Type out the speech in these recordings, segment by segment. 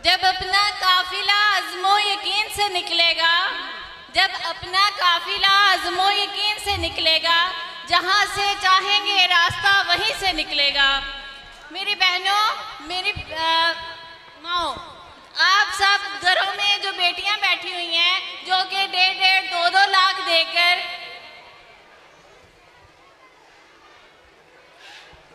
जब अपना काफिला अज़्मो यकीन से निकलेगा, जब अपना काफिला अज़्मो यकीन से निकलेगा, जहाँ से चाहेंगे रास्ता वहीं से निकलेगा। मेरी बहनों, मेरी माओ, आप सब घरों में जो बेटियां बैठी हुई हैं, जो कि 1.5, 2 लाख देकर,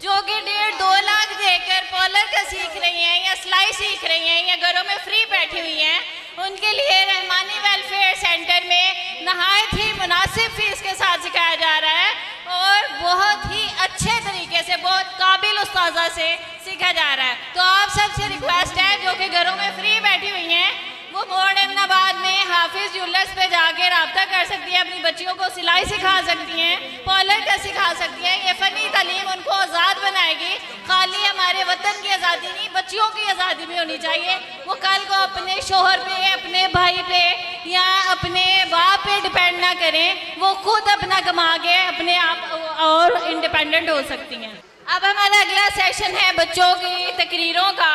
जो कि 1.5, 2 लाख देकर पार्लर का सीख रही हैं या सिलाई सीख रही हैं या घरों में फ्री बैठी हुई हैं, उनके लिए रहमानी वेलफेयर सेंटर में नहायत ही मुनासिब फीस के साथ सिखाया जा रहा है और बहुत ही अच्छे तरीके से, बहुत काबिल उस्ताजा से सीखा जा रहा है। तो आप सबसे रिक्वेस्ट है जो कि घरों में फ्री बैठी हुई हैं, वो मोड़ अहमदाबाद में हाफिज ज्वेलर्स पे जाके रब्ता कर सकती हैं, अपनी बच्चियों को सिलाई सिखा सकती हैं, पार्लर का सिखा सकती हैं। ये फ़नी तालीम उनको आज़ाद बनाएगी। खाली हमारे वतन की आज़ादी नहीं, बच्चियों की आज़ादी भी होनी चाहिए। वो कल को अपने शोहर पे, अपने भाई पे या अपने बाप पे डिपेंड ना करें, वो खुद अपना कमा के अपने आप और इंडिपेंडेंट हो सकती हैं। अब हमारा अगला सेशन है बच्चों की तकरीरों का।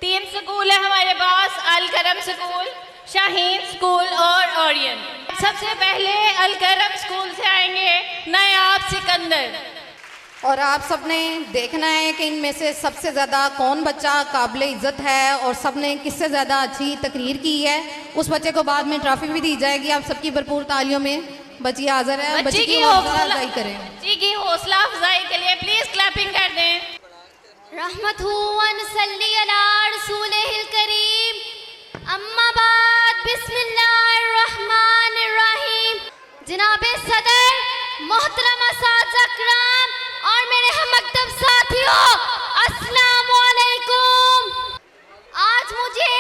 3 स्कूल है हमारे पास, अल करम स्कूल, शाहीन स्कूल और ओरियन। सबसे पहले अल करम स्कूल से आएंगे नायाब सिकंदर। और आप सबने देखना है कि इनमें से सबसे ज़्यादा कौन बच्चा काबिल इज़्ज़त है और सबने किससे ज़्यादा अच्छी तकरीर की है। उस बच्चे को बाद में ट्रॉफी भी दी जाएगी। आप सबकी भरपूर तालियों में बच्ची हाजिर है, बच्ची की हौसला अफजाई करें। बच्ची की हौसला अफजाई के लिए प्लीज़ क्लैपिंग कर दें। रहमतु व नसल्ली अला रसूलिहिल करीम, अम्मा बाद, बिस्मिल्लाहिर रहमानिर रहीम। जनाबे सदर, मोहतरम असातिज़ा किराम और मेरे हममकतब साथियों, अस्सलामु अलैकुम। आज मुझे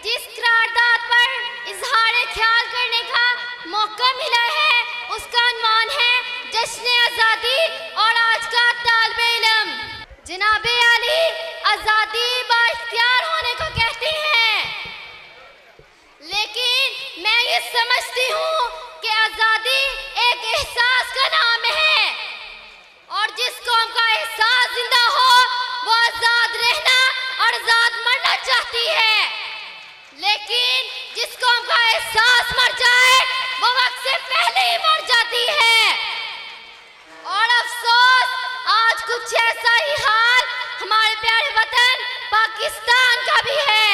जिस करारदाद पर इजहार ख्याल करने का मौका मिला है, उसका उन्वान है जश्न आज़ादी और आज का तालिबे इल्म। जनाबे आली आज़ादी बाइख्तियार होने को कहती हैं, लेकिन मैं ये समझती हूँ कि आज़ादी एक एहसास का नाम है और जिस कौम का एहसास जिंदा हो वो आज़ाद रहना और आज़ाद मरना चाहती है, लेकिन जिस कौम का एहसास मर जाए वो वक्त से पहले ही मर जाती है। और अफसोस आज कुछ ऐसा ही हाल हमारे प्यारे वतन पाकिस्तान का भी है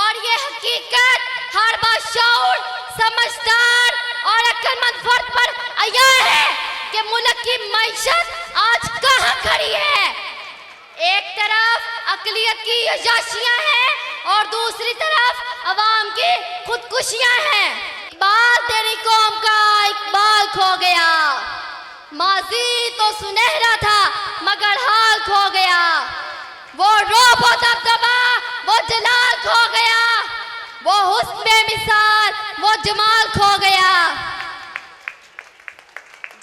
और ये हकीकत हर बाशऊर, समझदार और अक्लमंद फर्द पर आया है कि मुल्क की मईशत आज कहाँ खड़ी है। एक तरफ अकलियत की अयाशियाँ हैं और दूसरी तरफ अवाम की खुदकुशियाँ हैं। इकबाल तेरी कौम का इकबाल खो गया, माजी तो सुनहरा था मगर हाल खो गया, वो रूप वो दबदबा वो जलाल खो गया, वो हुस्न बेमिसाल वो जमाल खो गया।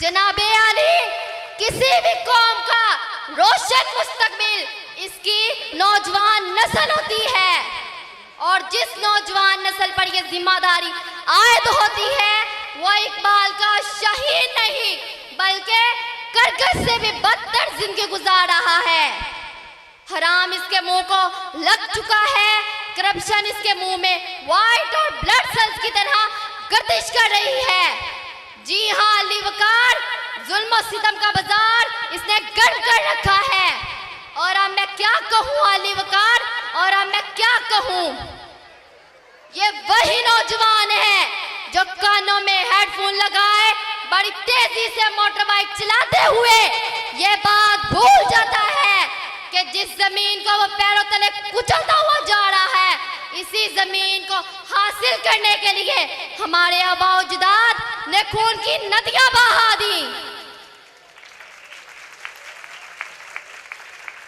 जनाबे आली, किसी भी कौम का रोशन मुस्तकबिल इसकी नौजवान नस्ल होती है और जिस नौजवान नस्ल पर यह जिम्मेदारी आयद होती है वो इकबाल का शहीन नहीं बल्कि करकश से भी बदतर जिंदगी गुजार रहा है। हराम इसके मुंह को लग चुका है, करप्शन इसके मुंह में व्हाइट और ब्लड सेल्स की तरह गर्दिश कर रही है। जी हाँ, अली वकार, जुल्म और सितम का बाजार इसने गढ़ कर रखा है। और अब मैं क्या कहूँ अली वकार, और अब मैं क्या कहूँ। ये वही नौजवान है जो कानों में हेडफोन लगाए बड़ी तेजी से मोटर बाइक चलाते हुए ये बात भूल जाता है कि जिस जमीन को वो पैरों तले कुचलता हुआ जा रहा है, इसी जमीन को हासिल करने के लिए हमारे आबाओ अजदाद ने खून की नदियां बहा दी।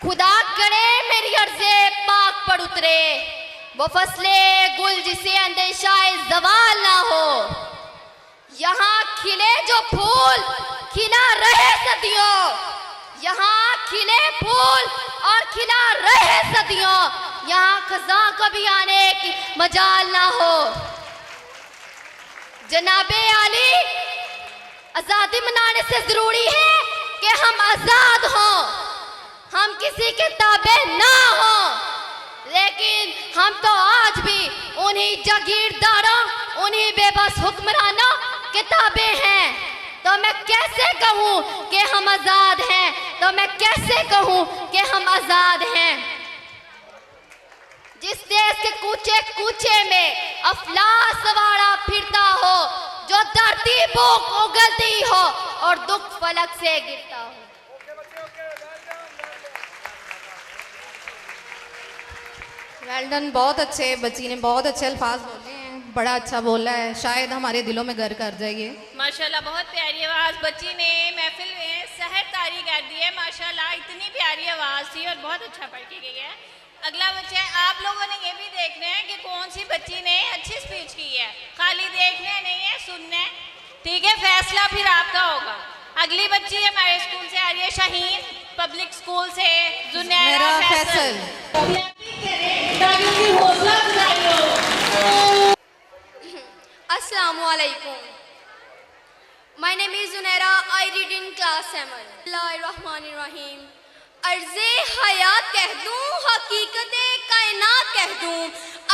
खुदा करे मेरी अर्ज़े पाक पर उतरे वो फसले गुल जिसे अंदेशाए ज़वाल ना हो। यहाँ खिले जो फूल खिला रहे सदियों, यहाँ खिले फूल और खिला रहे सदियों, यहाँ खज़ां को भी आने की मजाल ना हो। जनाबे आली, आज़ादी मनाने से जरूरी है कि हम आज़ाद हों, हम किसी के ताबे ना हों, लेकिन हम तो आज भी उन्हीं जागीरदारों, उन्हीं बेबस हुक्मरानों के ताबे हैं। तो मैं कैसे कहूँ कि हम आज़ाद हैं, तो मैं कैसे कहूँ कि हम आज़ाद हैं। जिस देश के कूचे कूचे में अफलास सवारा फिरता हो, जो धरती भूख उगलती हो और दुख फलक से गिरता हो। वेल डन, बहुत अच्छे, बच्ची ने बहुत अच्छे अल्फाज बोले हैं, बड़ा अच्छा बोला है, शायद हमारे दिलों में घर कर जाइए। माशाल्लाह, बहुत प्यारी आवाज़ बच्ची ने महफिल में सहर तारी कर दी है। माशाल्लाह, इतनी प्यारी आवाज़ थी और बहुत अच्छा पढ़ के गई है। अगला बच्चा है, आप लोगों ने ये भी देखना है कि कौन सी बच्ची ने अच्छी स्पीच की है, खाली देखने नहीं है, सुनना है, ठीक है, फैसला फिर आपका होगा। अगली बच्ची हमारे स्कूल से आ रही है, शाहीन पब्लिक स्कूल से Junaira Faisal. Assalamualaikum. My name is Zunaira. I read in class 7. Bismillahirrahmanirrahim. अर्ज़े हयात कह दूँ, हकीकते कायनात कह दूँ,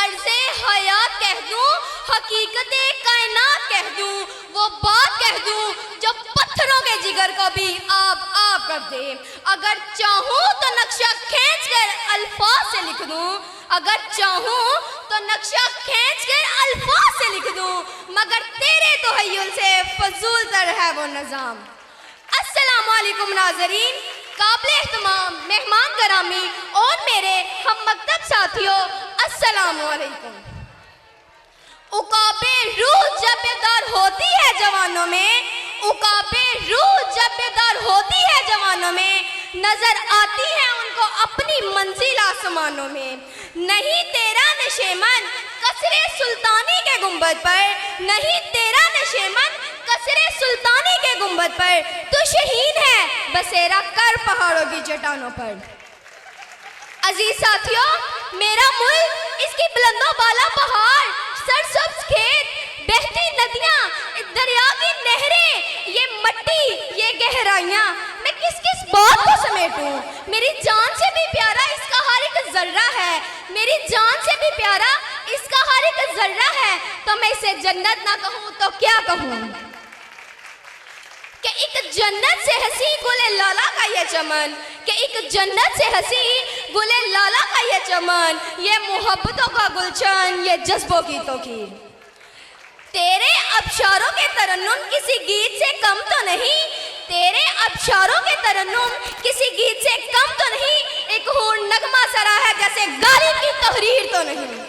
अर्ज़े हयात कह दूँ, हकीकते कायनात कह दूँ, वो बात कह दूँ जो पत्थरों के जिगर को भी आप कर दे। अगर चाहूँ तो नक्शा खींच कर अल्फाज से लिख दूँ, अगर चाहूँ तो नक्शा खींच कर अल्फाज से लिख दूँ, मगर तेरे तहय्युल से फजूल तर है वो निज़ाम। अस्सलामु अलैकुम नाज़रीन, काबिल एहतमाम मेहमान करामी और मेरे हम मकतब साथियों, अस्सलामु अलैकुम। उकाबे रूह जब बेदार होती है जवानों में, उकाबे रूह जब बेदार होती है जवानों में, नजर आती है उनको अपनी मंजिल आसमानों में। नहीं तेरा नशेमन कसरे सुल्तानी के गुंबद पर, नहीं तेरा नशेमन कसरे सुल्तानी के गुंबद पर, तू शहीद है बसेरा कर पहाड़ों की चट्टानों पर। अजीज साथियों, मेरा मुल्क, इसकी बुलंदों वाला पहाड़, सरसब्ज खेत, बहती नदियाँ, दरिया की नहरें, ये मट्टी, ये गहराइयाँ, मैं किस किस बात को समेटूं। मेरी जान से भी प्यारा इसका हर एक जर्रा है, मेरी जान से भी प्यारा इसका हर एक जर्रा है। तो मैं इसे जन्नत ना कहूँ तो क्या कहूँ, कि एक जन्नत से हंसी गुले लाला का ये चमन, कि एक जन्नत से हंसी गुले लाला का ये चमन, ये मोहब्बतों का गुलशन, ये जज्बों की तोकीर। तेरे अबशारों के तरन्नुम किसी गीत से कम तो नहीं, तेरे अबशारों के तरन्नुम किसी गीत से कम तो नहीं, एक हूर नगमा सरा है जैसे गालिब की तहरीर तो नहीं।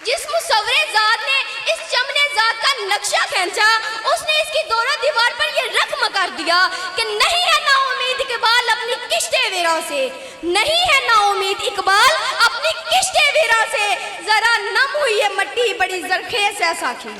जिस मुसव्वरे ज़ात ने इस चमने ज़ात का नक्शा खींचा, उसने इसकी दोनों दीवार पर यह रख्म कर दिया कि नहीं है नाउमीद इकबाल अपनी किश्ते वीरा से, नहीं है नाउमीद इकबाल अपनी किश्ते वीरा से, जरा नम हुई ये मट्टी बड़ी जरखेज है साखी।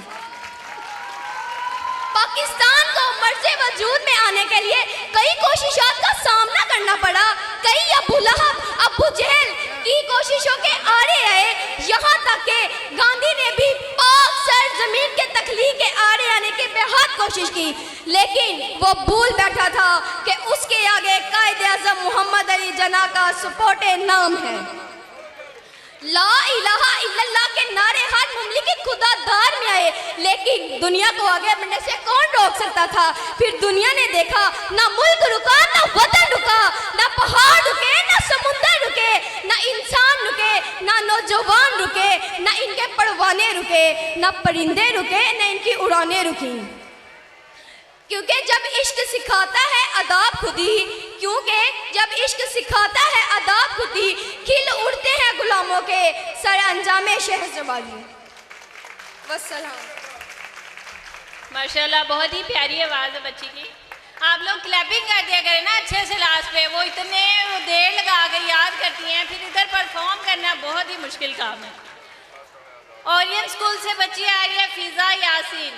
पाकिस्तान को मर्ज़े वजूद में आने के लिए कई कोशिशों का सामना करना पड़ा, कई अबू लहब, अबू जहल की कोशिशों के आड़े आए, यहाँ तक के गांधी ने भी पाक सर जमीन के तख्लीक के आड़े आने की बेहद कोशिश की, लेकिन वो भूल बैठा था कि उसके आगे कायदे आज़म मोहम्मद अली जना का सपोर्टे नाम है। ला इलाहा इल्लल्लाह के नारे हर मुमलिक खुदा दार में आए, लेकिन दुनिया को आगे बढ़ने से कौन रोक सकता था। फिर दुनिया ने देखा, ना मुल्क रुका, ना वतन रुका, ना पहाड़ रुके, ना समुंदर रुके, ना इंसान रुके, ना नौजवान रुके, ना इनके परवाने रुके, ना परिंदे रुके, ना इनकी उड़ानें रुकी। क्योंकि जब इश्क सिखाता है अदाब खुदी, क्योंकि जब इश्क सिखाता है अदाब खुदी, खिल उड़ते हैं गुलामों के सर अंजामे शहज़बानी। वस्सलाम। माशाल्लाह, बहुत ही प्यारी आवाज़ है बच्ची की। आप लोग क्लैपिंग कर दिया करें ना अच्छे से लास्ट पे, वो इतने देर लगा के याद करती हैं, फिर इधर परफॉर्म करना बहुत ही मुश्किल काम है। ओरियन स्कूल से बच्ची आ रही है फिजा यासीन।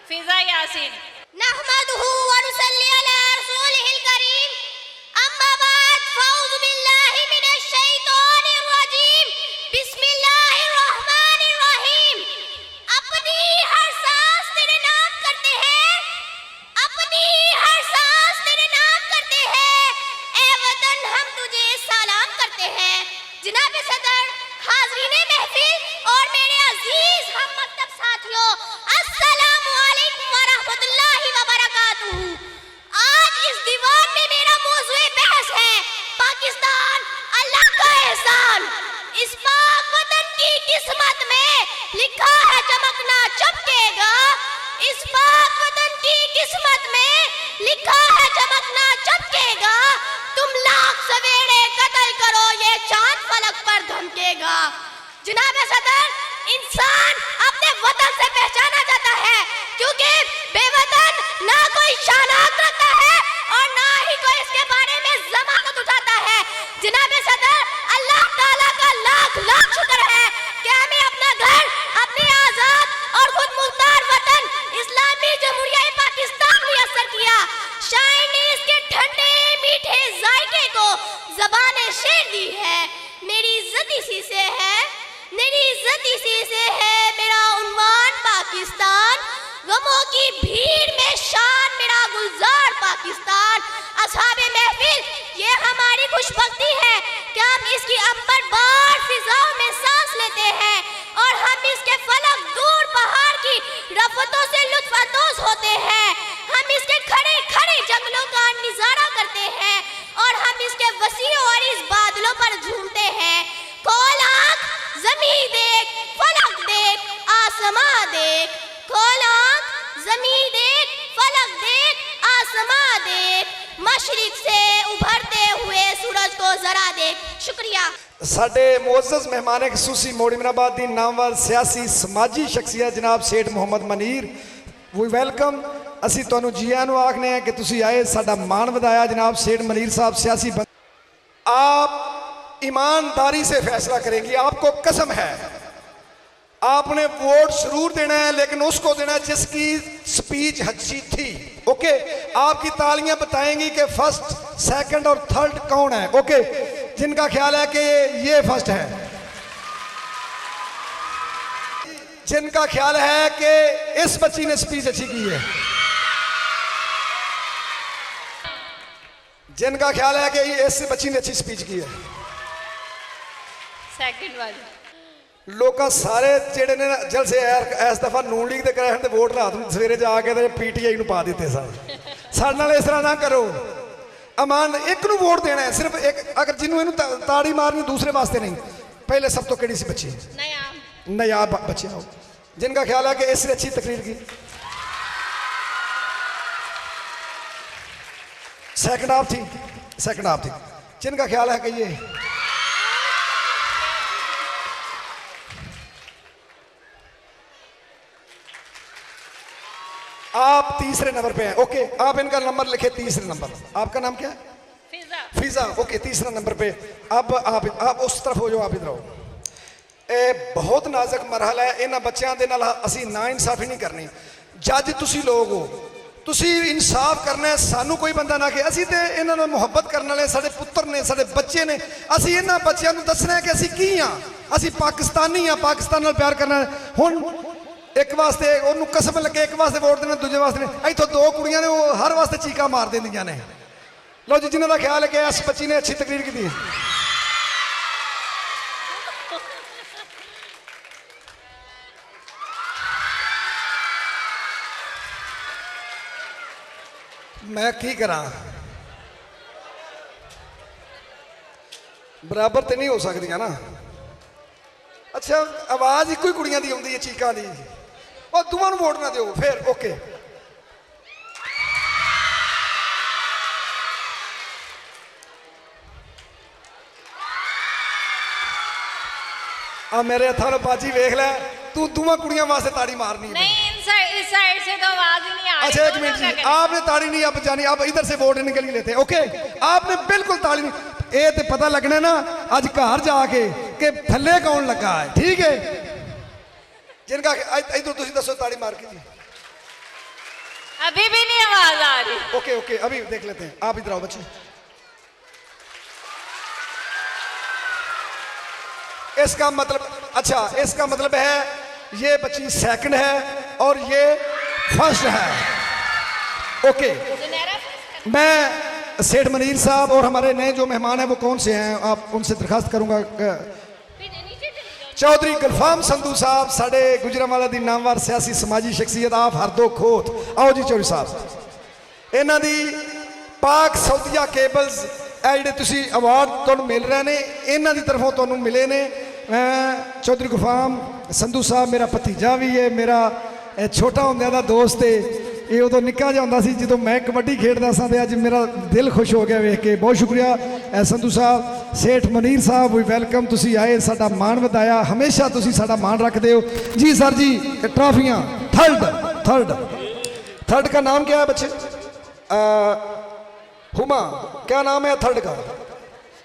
फिजा यासीन। नहमदुहु व नुसल्ली अला रसूलिहिल करीम, अम्मा बाद, फ़ऊज़ु बिल्लाहि मिनश शैतानिर रजीम, बिस्मिल्लाहिर रहमानिर रहीम। अपनी हर सांस तेरे नाम करते हैं, अपनी हर सांस तेरे नाम करते हैं, ए वतन हम तुझे सलाम करते हैं। जनाब सदर, हाज़रीन महफिल और मेरे अजीज हम मकतब साथियों, अस्सलामु अलैकुम व रहमतुल्लाहि व बरकातुहू। आज इस दीवान में मेरा मौज़ूए बहस है पाकिस्तान अल्लाह का एहसान। इस पाक वतन की किस्मत में लिखा है चमकना चमकेगा। इस पाक वतन की किस्मत में लिखा है चमकना चमकेगा। तुम लाख सवेरे कत्ल करो ये चांद फलक पर धमकेगा। जनाब सदर, इंसान अपने वतन से पहचाना जाता है, क्योंकि बेवतन ना कोई शानात रखता है और ना ही कोई इसके बारे में जमानत उठाता है। जनाब सदर, अल्लाह ताला का लाख लाख शुक्र है कि हमें अपना घर, अपने आजाद और खुद मुख्तार वतन इस्लामी जमहूरिया पाकिस्तान मुयस्सर किया। शायर ने इसके ठंडे मीठे जायके को ज़बान शेर दी है। मेरी इज्जत इसी से है, मेरी इज्जत इसी से है। मेरा उन्वान पाकिस्तान, गमों की भीड़ में शान मेरा गुलजार पाकिस्तान। असहाबे महफिल, ये हमारी खुशबख्ती है कि हम इसकी अंबर बार फिजाओं में सांस लेते हैं और हम इसके फलक दूर पहाड़ की रफ़तों से लुत्फ़अंदोज़ होते हैं। हम इसके खड़े खड़े जंगलों का नज़ारा करते हैं और हम इसके वसीओं और इस बादलों पर झूमते हैं। खोल आँख, ज़मीं देख, फलक देख, आसमां देख। खोल आँख, ज़मीं देख, फलक देख, आसमां देख। मशरिक से उभरते हुए सूरज को जरा देख। शुक्रिया। साडे मुअज़्ज़ज़ मेहमान खसूसी मोड़ी मिनाबाद दी नामवर सियासी समाजी शख्सियत जनाब सेठ मोहम्मद मनीर, वी वेलकम। असी तुहानू जी आयां नू आखने हैं कि तुसी आए, साडा मान वधाया। जनाब सेठ मनीर साहब सियासी आप ईमानदारी से फैसला करेंगी, आपको कसम है। आपने वोट जरूर देना है, लेकिन उसको देना है जिसकी स्पीच अच्छी थी। ओके, आपकी तालियां बताएंगी कि फर्स्ट, सेकंड और थर्ड कौन है। ओके, जिनका ख्याल है कि ये फर्स्ट है, जिनका ख्याल है कि इस बच्ची ने स्पीच अच्छी की है, जिनका ख्याल है कि इस बच्ची ने अच्छी स्पीच की है। सेकंड वाली लोग सारे जेडे ने जलसे इस दफा नून लीग के कराए हैं, वोट रात में सवेरे जाके PTI को पा दिते सारे। साडे नाल इस तरह ना करो। अमान एक नू वोट देना है, सिर्फ एक। अगर जिन्होंने इनू ताड़ी मारनी दूसरे वास्ते नहीं, पहले सब तो केड़ी सी बच्ची नया बच्चे हो, जिनका ख्याल है कि इसने अच्छी तकरीर की। सेकंड हाफ थी, सेकंड हाफ थी। जिनका ख्याल है कि ये आप तीसरे नंबर पे हैं। ओके, आप इनका नंबर लिखे, तीसरे नंबर। आपका नाम क्या है? फिजा। ओके, तीसरा नंबर पे। अब आप उस तरफ हो जाओ, आप इधर आओ। ए बहुत नाजुक मरहला है। इन्हां बच्चों के नाल असीं ना इंसाफी नहीं करनी। जज तुसी लोग हो, तुसी इंसाफ करना है। सानू कोई बंदा ना कि असीं ते इन्हां नाल मुहब्बत करने वाले साडे पुत्र ने, साडे बच्चे ने। असीं इन्हां बच्चों को दसना है कि असीं की हाँ, असीं पाकिस्तानी हाँ, पाकिस्तान नाल प्यार करना है। हुण एक वास्ते उन्होंने कसम लगे, एक वास्ते वोट देना, दूजे वास्ते नहीं। इतों दो कुड़ियां ने वो हर वास्ते चीका मार देंदियां ने। लो जी, जिन्हों का ख्याल है कि इस बच्ची ने अच्छी तकरीर की थी। मैं की करा, बराबर तो नहीं हो सकती ना। अच्छा, आवाज एक ही कुड़ियां दी आउंदी है, चीकां दी। और दोवां नूं वोट ना दिओ फिर। ओके, आ मेरे हथा बाजी वेख लै, तू दोवां कुड़ियां वास्ते ताड़ी मारनी है। नहीं, इस साइड से तो आवाज ही नहीं आ रही। अच्छा एक मिनट जी, आपने ताड़ी नहीं अब जानी, आप इधर से वोट निकल ही लेते हैं। ओके, आपने बिल्कुल ताड़ी नहीं। ये तो पता लगना ना अज घर जाके कि थले कौन लगा है। ठीक है, जिनका इधर तुम दसो ताड़ी मार के जी। अभी भी नहीं आवाज आ रही। ओके ओके, अभी देख लेते हैं। आप इधर आओ बच्चे। इसका मतलब, अच्छा इसका मतलब है ये बच्ची सेकंड है और ये फर्स्ट है। ओके, मैं सेठ मनीर साहब और हमारे नए जो मेहमान हैं वो कौन से हैं, आप उनसे दरखास्त करूंगा। चौधरी गुलफाम संधू साहब साढ़े गुजरांवाला दी नामवर सियासी समाजी शख्सियत, आप हरदो खोत। आओ जी चौधरी साहब। इन्हां दी पाक सऊदीया केबल्स जिहड़े तुसीं अवार्ड तुहानूं मिल रहे ने, इन्हां दी तरफों तुहानूं मिले ने। मैं चौधरी गुलफाम संधू साहब मेरा भतीजा भी है, मेरा छोटा होंदे दा दोस्त है। ये उदों निक्का जिहा हुंदा सी जदों मैं कबड्डी खेडदा सा, ते अज मेरा दिल खुश हो गया वेख के। बहुत शुक्रिया संधू साहब। सेठ मनीर साहब वी वेलकम, तुसीं आए, साडा मान वधाया, हमेशा तुसीं साडा मान रखते हो जी। सर जी ट्रॉफियाँ थर्ड का नाम क्या है बच्चे? हुमा, क्या नाम है थर्ड का?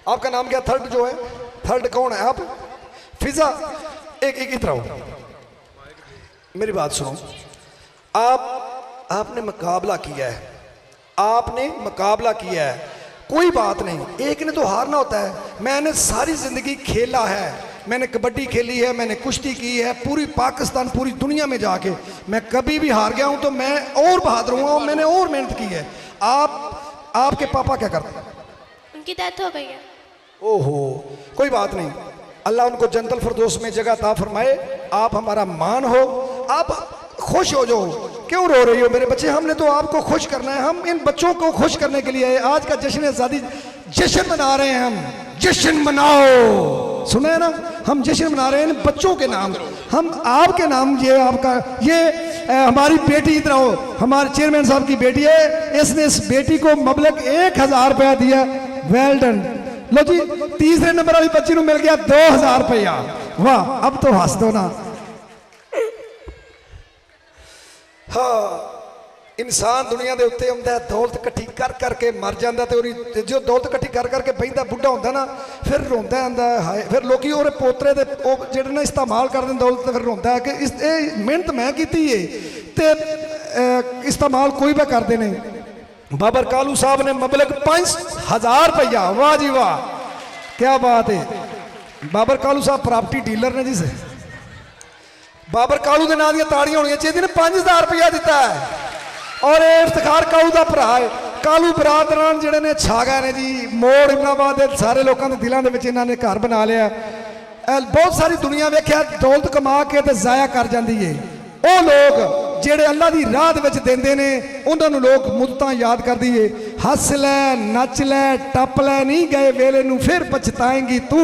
आपका नाम क्या थर्ड जो है? थर्ड कौन है आप? फिजा। एक इधर आओ, मेरी बात सुनो। आपने मुकाबला किया है, आपने मुकाबला किया है, कोई बात नहीं, एक ने तो हारना होता है। मैंने सारी ज़िंदगी खेला है, मैंने कबड्डी खेली है, मैंने कुश्ती की है, पूरी पाकिस्तान पूरी दुनिया में जाके मैं कभी भी हार गया हूँ तो मैं और बहादुर हूँ, मैंने और मेहनत की है। आपके पापा क्या करते हैं? उनकी डेथ हो गई है। ओहो, कोई बात नहीं, अल्लाह उनको जन्नतुल फिरदौस में जगह अता फरमाए। आप हमारा मान हो, आप खुश हो जाओ। क्यों रो रही हो मेरे बच्चे? हमने तो आपको खुश करना है, हम इन बच्चों को खुश करने के लिए आज का जश्न आज़ादी जश्न मना रहे हैं। हम जश्न मनाओ, सुना है ना, हम जश्न मना रहे हैं इन बच्चों के नाम, हम आपके नाम। ये आपका ये हमारी बेटी, इधर आओ, हमारे चेयरमैन साहब की बेटी है, इसने इस बेटी को मबलग 1000 रुपया दिया। Well done. लो जी, तीसरे नंबर वाली बच्ची को मिल गया 2000 रुपया। वाह, अब तो हंस दो ना। हाँ, इंसान दुनिया के उत्ते आउंदा है, दौलत इकट्ठी कर करके मर जाता, तो जो दौलत इकट्ठी कर करके बहिंदा बुढ़ा होंदा ना, फिर रोंदा आंदा हाय। फिर लोग और पोतरे दे जिहड़े ना इस्तेमाल कर दें दौलत, फिर रोंदा है कि इस मेहनत मैं की है ते इस्तेमाल कोई भी करते नहीं। बाबर कालू साहब ने मबलग 5000 रुपया। वाह जी वाह, क्या बात है। बाबर कालू साहब प्रॉपर्टी डीलर ने जी से। बाबर कालू के नाम दी ताड़ियां होनी चाहिए ने। 5000 रुपया दिता है और इफ्तिखार कालू का भरा है। कालू बरादरान जिहड़े ने छा गए ने जी। मोड़ इमनाबाद दे सारे लोगों के दिलों के इन्होंने घर बना लिया। बहुत सारी दुनिया वेख्या दौलत कमा के ते जाया कर जाती है। वो लोग जेड़े अल्लाह की राह विच देंदे ने उन्होंने लोग मुद्दतां याद कर दिए। हस लै नच लै टप लै, नहीं गए वेले नूं फिर पछताएंगी तू,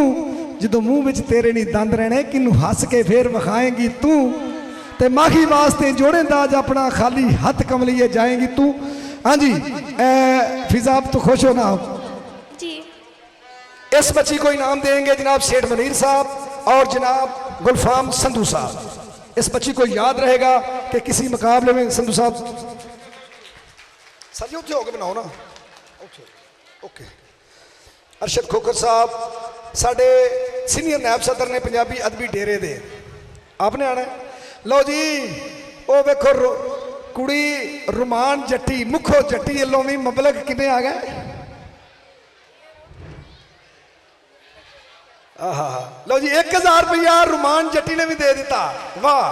जो मूँह विच तेरे नहीं दंद रहने, किनू हस के फिर विखाएंगी तू, ते माही वास्ते जोड़े दाज अपना खाली हथ कमलिए जाएंगी तू। हाँ जी, फिजा आप तो खुश हो ना जी। इस बच्ची को इनाम देंगे जनाब सेठ मनीर साहब और जनाब गुलफाम संधू साहब। इस बच्ची को याद रहेगा कि किसी मुकाबले में संधू साहब सर जी उत्थे होके बनाओ ना। Okay okay. अरशद खोखर साहब साडे सीनियर नायब सदर ने पंजाबी अदबी डेरे दे, आपने आना। लो जी, वो वेखो कुड़ी रुमान जट्टी मुखो जट्टी अलों भी मबलग कितने आ गए। लो जी 1000 रुपया रुमान जट्टी ने भी दे दिता। वाह,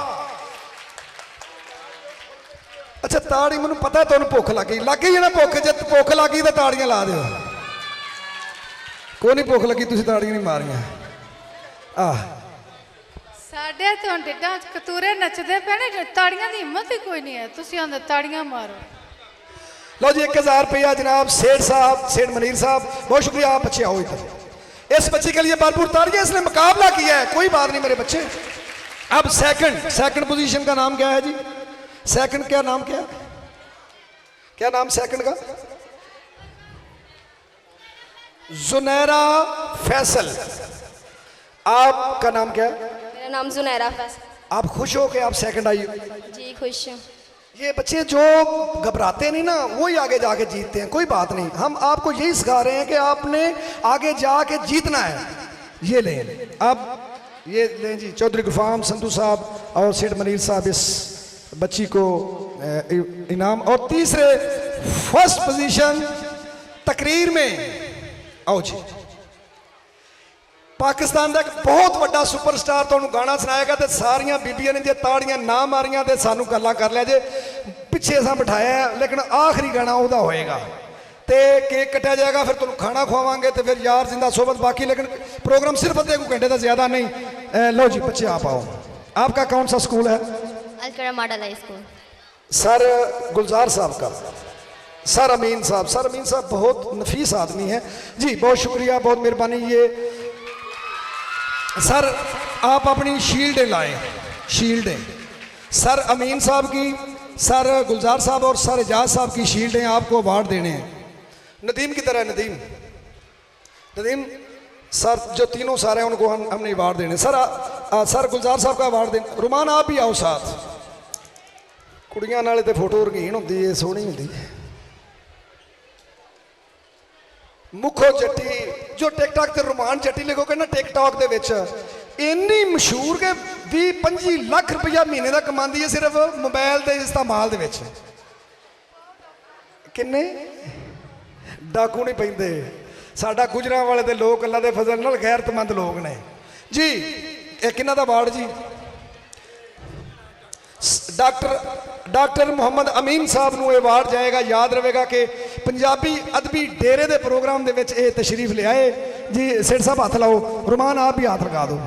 अच्छा ताड़ी, मैनू पता है तुहानू भुख लग गई है ना। भुख जे भुख लग गई तो ताड़ियां ला दो। कोई नहीं भुख लगी, तुसीं ताड़ियां नहीं मारियां। साढ़े तो ढिड्डां च कतूरे नचदे पे ने, ताड़ियां दी हिम्मत ही कोई नहीं है, तुसीं आंदे ताड़ियां मारो। लो जी 1000 रुपया जनाब सेठ साहब, सेठ मनीर साहब, बहुत शुक्रिया। आप बच्चे आओ इधर। इस बच्चे के लिए भरपूर ताड़ियां, इसने मुकाबला किया है, कोई बात नहीं मेरे बच्चे। अब सेकंड पोजीशन का नाम क्या है जी? सेकंड क्या नाम, क्या नाम सेकंड का? जुनैरा फैसल। आपका नाम क्या है? मेरा नाम जुनैरा फैसल। आप खुश हो कि आप सेकंड आई हो? जी खुश हूँ। ये बच्चे जो घबराते नहीं ना वही आगे जाके जीतते हैं। कोई बात नहीं, हम आपको यही सिखा रहे हैं कि आपने आगे जाके जीतना है। ये लें, अब ये लें जी चौधरी गुलफाम संधू साहब और सेठ मनीर साहब इस बच्ची को इनाम। और तीसरे फर्स्ट पोजीशन तकरीर में आओ जी। पाकिस्तान का एक बहुत बड़ा सुपरस्टार तुहानू गाना सुनाएगा तो सारिया बीबियां ने जे ताड़ियां ना मारियां तो सानू गल्लां कर लिया जे। पिछे असां बिठाया है लेकिन आखिरी गाना उहदा होएगा। ਤੇ ਕੇਕ ਕੱਟਿਆ ਜਾਏਗਾ, ਫਿਰ ਤੁਹਾਨੂੰ ਖਾਣਾ ਖਵਾਵਾਂਗੇ ਤੇ ਫਿਰ ਯਾਰ ਜਿੰਦਾ सोबत बाकी, लेकिन प्रोग्राम सिर्फ आधे घंटे का ज़्यादा नहीं। लो जी बच्चे आप आओ। आपका कौन सा स्कूल है? अलकड़ा मॉडल हाई स्कूल। सर गुलजार साहब का, सर अमीन साहब, सर अमीन साहब बहुत नफीस आदमी है जी, बहुत शुक्रिया, बहुत मेहरबानी। ये सर आप अपनी शील्डें लाएं, शील्डें सर अमीन साहब की, सर गुलजार साहब और सर एजाज साहब की शील्डें आपको अवार्ड देने हैं। नदीम की तरह, नदीम नदीम सर जो तीनों सारे हैं उनको हमने अवार्ड देने। सर सर गुलजार साहब का अवार्ड देने। रुमान आप भी आओ साथ। कुड़ियां नाले ते फोटो रंगीन होंदी है, सोहनी होंदी है। मुखो जट्टी जो टिकटॉक ते रुमान जट्टी लिखोगे ना टिकटॉक दे विच इन्नी मशहूर के 20-25 लाख रुपया महीने का कमाती है सिर्फ मोबाइल के इस्तेमाल दे विच। किन्ने डाकू नहीं पैंदे, साडा गुजरांवाले दे लोग अल्लाह दे फजल नाल गैरतमंद लोग ने जी। एक किन्ना दा अवार्ड जी? डॉक्टर मोहम्मद अमीन साहब नूं अवार्ड जाएगा। याद रहेगा कि पंजाबी अदबी डेरे दे प्रोग्राम दे विच ये तशरीफ ले आए जी। सेठ साहब हाथ लाओ, रुमान आप भी हाथ लगा दो।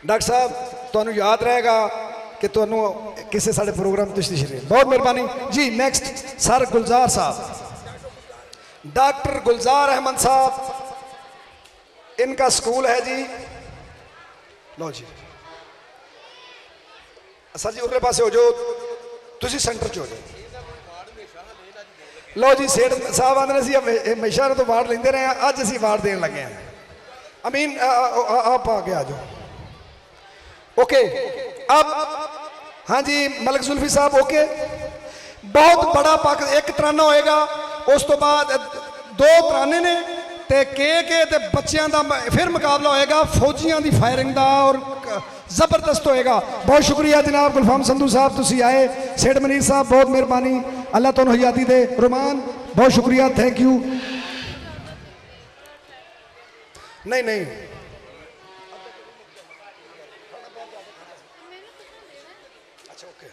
डॉक्टर साहब तुहानूं याद रहेगा कि तुहानूं किसी साडे प्रोग्राम तशरीफ, बहुत मेहरबानी जी। नेक्स्ट सर गुलजार साहब, डॉक्टर गुलजार अहमद साहब, इनका स्कूल है जी। लो जी सर जी उरले पासे हो जाओ, तुसी सेंटर च हो जाओ। लो जी सेठ साहब आंदे सी हमेशा तो अवार्ड लेंदे रहे हैं, अज असीं अवार्ड देन लगे हैं। अमीन आप आगे आ जाओ। ओके अब हाँ जी मलिक जुल्फी साहब ओके। बहुत बड़ा पाक एक तराना होएगा, उस तो बाद 2 तराने ने ते के ते बच्चों का फिर मुकाबला होएगा फौजियों की फायरिंग का और जबरदस्त होएगा। बहुत शुक्रिया जनाब गुलफाम संधू साहब, तुसी आए। सेठ मनीर साहब बहुत मेहरबानी, अल्लाह तुहानूं हयाती दे। रुमान बहुत शुक्रिया, थैंक यू। नहीं नहीं अच्छा ओके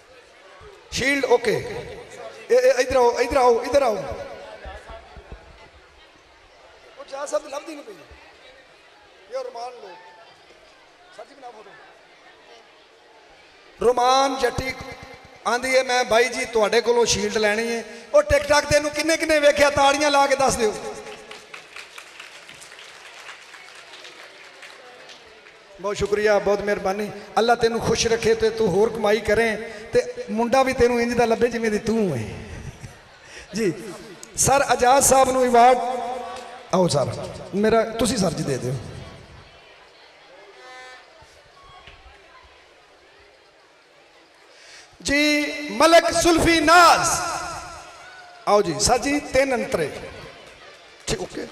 शील्ड ओके। इधर आओ इधर आओ इधर आओ। जा सब लभदी नहीं पई ये रुमान लो सर जी बना फोटो। रुमान जट्टी आंदी है मैं भाई जी तुहाडे कोलों शील्ड लैनी है। और टिकटॉक ते इहनूं किन्ने किन्ने वेख्या ताड़ियां ला के दस दिओ। बहुत शुक्रिया, बहुत मेहरबानी। अल्लाह तेनू खुश रखे ते तू होर कमाई करें ते मुंडा भी तेनू इंज दा लभे जिवें दी तू है जी। सर एजाज साहब नूं अवार्ड आओ सर मेरा तुसी सर जी दे दो। जी मलिक जुल्फी नाज आओ जी सर जी 3 अंतरे ठीक ओके।